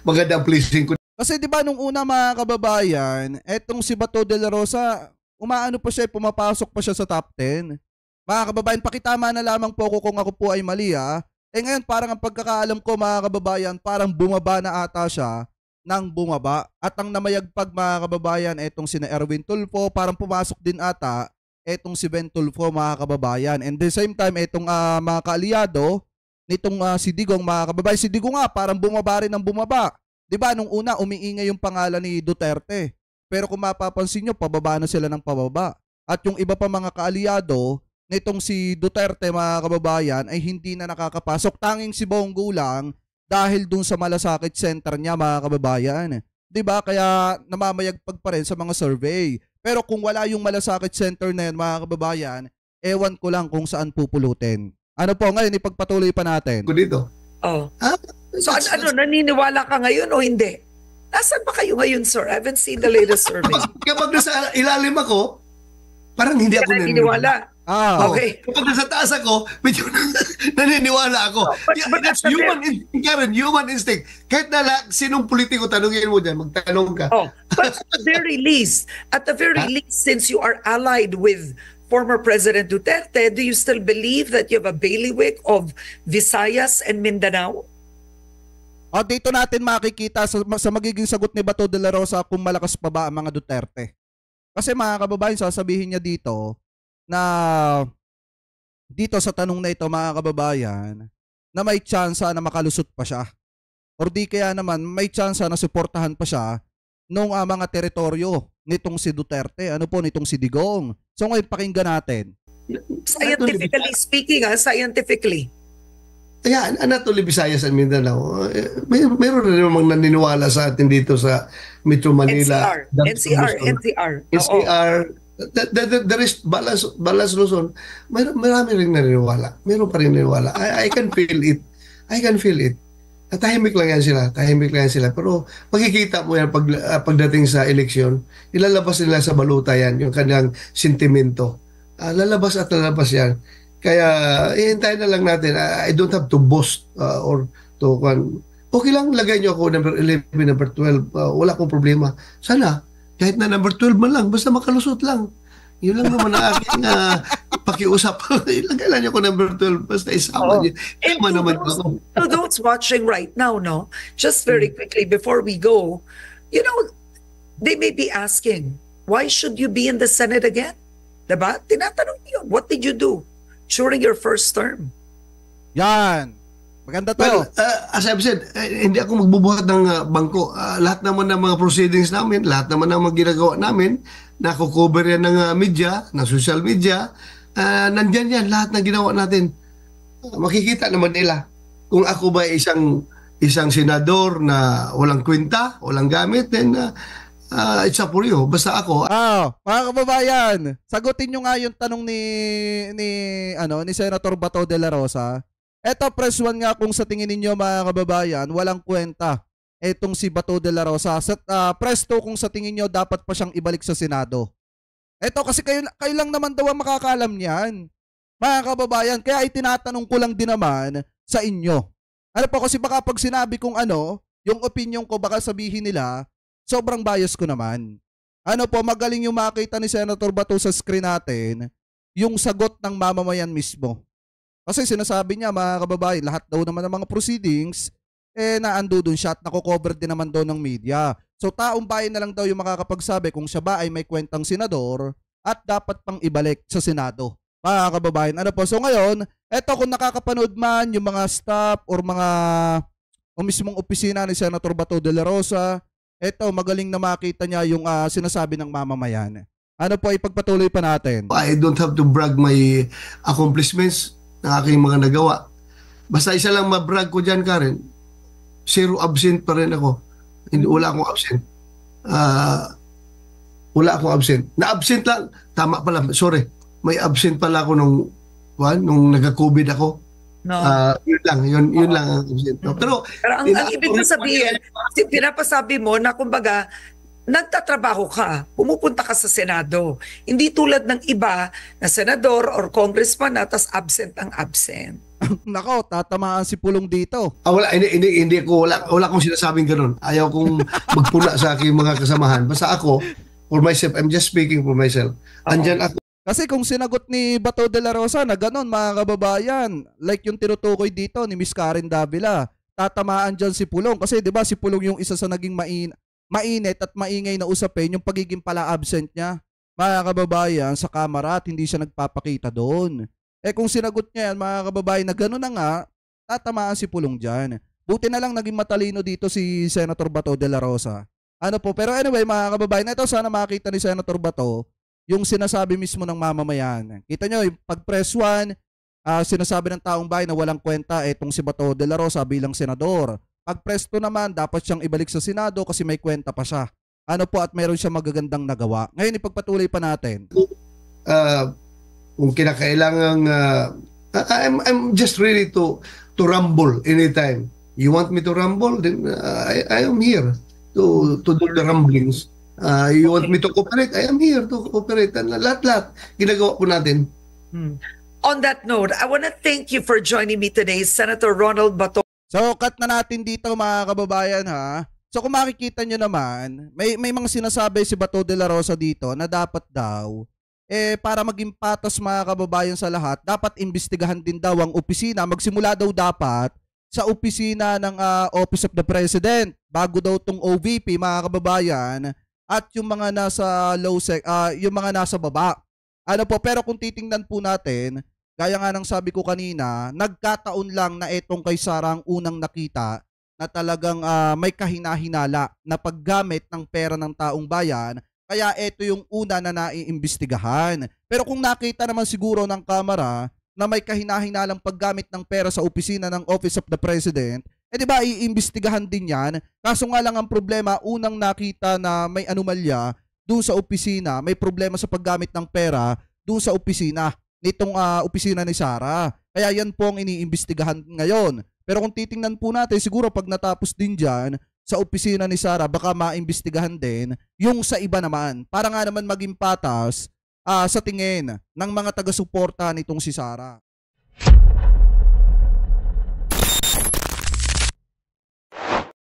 maganda ang pleasing ko. Kasi di ba nung una mga kababayan, etong si Bato de la Rosa, umaano pa siya, pumapasok pa siya sa top 10. Mga kababayan, pakitama na lamang po ako kung ako po ay mali ngayon parang ang pagkakaalam ko mga kababayan, parang bumaba na ata siya nang bumaba. At ang namayagpag mga kababayan, etong sina Erwin Tulfo, parang pumasok din ata etong si Ben Tulfo mga kababayan. And the same time, etong mga kaalyado, nitong si Digong mga kababayan, si Digong nga parang bumaba rin ng bumaba. Diba nung una umiingay yung pangalan ni Duterte. Pero kung mapapansin nyo, pababa na sila ng pababa. At yung iba pa mga kaalyado, nitong si Duterte mga kababayan ay hindi na nakakapasok. Tanging si Bongo lang dahil dun sa malasakit center niya, mga kababayan. 'Di ba? Kaya namamayagpag pa rin sa mga survey. Pero kung wala yung malasakit center na yun, mga kababayan, ewan ko lang kung saan pupulutin. Ano po, ngayon ipagpatuloy pa natin. Ko dito. Oh. Ah, So ano, naniniwala ka ngayon o hindi? Nasaan ba kayo ngayon, sir? I haven't seen the latest survey. kapag nasa ilalim ako, parang hindi ako Naniniwala. Okay. Kapag nasa taas ako, medyo naniniwala ako. But That's at the human instinct, Karen, human instinct. Kahit sinong politiko, tanungin mo dyan, magtanong ka. But at the very least, since you are allied with former President Duterte, do you still believe that you have a bailiwick of Visayas and Mindanao? Dito natin makikita sa magiging sagot ni Bato de la Rosa kung malakas pa ba ang mga Duterte. Kasi mga kababayan, sasabihin niya dito na dito sa tanong na ito, mga kababayan, na may tsansa na makalusot pa siya. Or di kaya naman may tsansa na suportahan pa siya nung mga teritoryo nitong si Duterte, nitong si Digong. So ngayon pakinggan natin. Scientifically speaking, scientifically. Kaya, Anatoli, Visayas and Mindanao, mayroon na namang naniniwala sa atin dito sa Metro Manila. NCR. The rest, Balas Luzon, marami rin naniniwala. Meron pa rin naniniwala. I can feel it. Tahimik lang yan sila. Pero makikita mo yan pagdating sa eleksyon, ilalabas nila sa baluta yan, yung kanilang sentimento. Lalabas yan. Kaya, ihintayin na lang natin. I don't have to boast or to... Okay lang, lagay nyo ako number 11, number 12. Wala akong problema. Sana, kahit na number 12 man lang, basta makalusot lang. Yun lang naman ang aking pakiusap. Ilagay lang nyo ako number 12, basta isama nyo. To those watching right now, just very quickly before we go, they may be asking, why should you be in the Senate again? Diba? Tinatanong niyo, what did you do during your first term? Yan. Maganda to. Well, as I've said, hindi ako magbubuhat ng bangko. Lahat naman ng mga proceedings namin, lahat naman ng mga ginagawa namin, nakukover yan ng media, ng social media, nandyan yan, lahat ng ginawa natin. Makikita naman nila kung ako ba isang senador na walang kwenta, walang gamit, then it's up for you. Basta ako. Mga kababayan, sagutin nyo nga yung tanong ni Senator Bato de la Rosa. Eto, press 1 nga kung sa tingin ninyo, mga kababayan, walang kwenta etong si Bato de la Rosa. Press 2 kung sa tingin nyo dapat pa siyang ibalik sa Senado. Eto, kasi kayo lang naman daw ang makakaalam niyan, mga kababayan. Kaya itinatanong ko lang din naman sa inyo. Ano po, kasi baka pag sinabi kong yung opinion ko, baka sabihin nila, sobrang bias ko naman. Magaling yung makita ni Senator Bato sa screen natin, yung sagot ng mamamayan mismo. Kasi sinasabi niya, mga kababayan, lahat daw naman ng mga proceedings, naando dun siya at nakocover din naman daw ng media. So taong bayan na lang daw yung makakapagsabi kung siya ba ay may kwentang senador at dapat pang ibalik sa Senado. Mga kababayan, so ngayon, eto kung nakakapanood man yung mga staff or o mismong opisina ni Senator Bato de la Rosa, eto, magaling na makita niya yung sinasabi ng mamamayan. Ipagpatuloy pa natin. I don't have to brag my accomplishments na aking mga nagawa. Basta isa lang mabrag ko dyan, Karen, 0 absent pa rin ako. Wala akong absent. Wala akong absent. Na-absent lang, tama pala, sorry. May absent pala ako nung nagka-COVID ako. No. Yun lang ang absent. Pero ang ibig mo sabihin, pinapasabi mo na kumbaga, nagtatrabaho ka, pumupunta ka sa Senado. Hindi tulad ng iba na senador or congressman na tas absent ang absent. Nako, tatamaan si Pulong dito. Hindi ko, wala akong sinasabing ganun. Ayaw kong magpula sa aking mga kasamahan. Basta ako, for myself, I'm just speaking for myself. Andyan ako. Kasi kung sinagot ni Bato de la Rosa na ganun, mga kababayan, like yung tinutukoy dito ni Miss Karen Davila, tatamaan dyan si Pulong. Kasi di ba si Pulong yung isa sa naging mainit at maingay na usapin yung pagiging pala absent niya, mga kababayan, sa kamera at hindi siya nagpapakita doon. Kung sinagot niya yan, mga kababayan, na gano'n na nga, tatamaan si Pulong dyan. Buti na lang naging matalino dito si Senator Bato de la Rosa. Pero anyway, mga kababayan, ito sana makita ni Senator Bato yung sinasabi mismo ng mamamayan. Kita nyo, yung pag press 1, sinasabi ng taong bayan na walang kwenta itong si Bato de la Rosa bilang senador. Pag presto naman, dapat siyang ibalik sa Senado kasi may kwenta pa siya. Ano po at meron siya magagandang nagawa. Ngayon ipagpatuloy pa natin. Kung kinakailangan I'm just ready to rumble anytime. You want me to rumble? Then I am here to do the rumblings. You want me to cooperate? I am here to cooperate. Lahat-lahat ginagawa po natin. On that note, I want to thank you for joining me today, Senator Ronald Bato. So, cut na natin dito mga kababayan ha. So, kung makikita nyo naman, may mga sinasabi si Bato de la Rosa dito na dapat daw, para maging patas mga kababayan sa lahat, dapat imbestigahan din daw ang opisina. Magsimula daw dapat sa opisina ng Office of the President bago daw tong OVP mga kababayan at yung mga nasa yung mga nasa baba. Ano po, pero kung titingnan po natin, gaya nga ng sabi ko kanina, nagkataon lang na etong kay Sara ang unang nakita na talagang may kahinahinala na paggamit ng pera ng taong bayan. Kaya ito yung una na naiimbestigahan. Pero kung nakita naman siguro ng kamera na may kahinahinalang paggamit ng pera sa opisina ng Office of the President, di ba iimbestigahan din yan? Kaso nga lang ang problema, unang nakita na may anomalya doon sa opisina, may problema sa paggamit ng pera doon sa opisina nitong opisina ni Sara. Kaya yan po ang iniimbestigahan ngayon. Pero kung titingnan po natin, siguro pag natapos din dyan sa opisina ni Sara, baka maimbestigahan din yung sa iba naman. Para nga naman maging patas sa tingin ng mga taga-suporta nitong si Sara.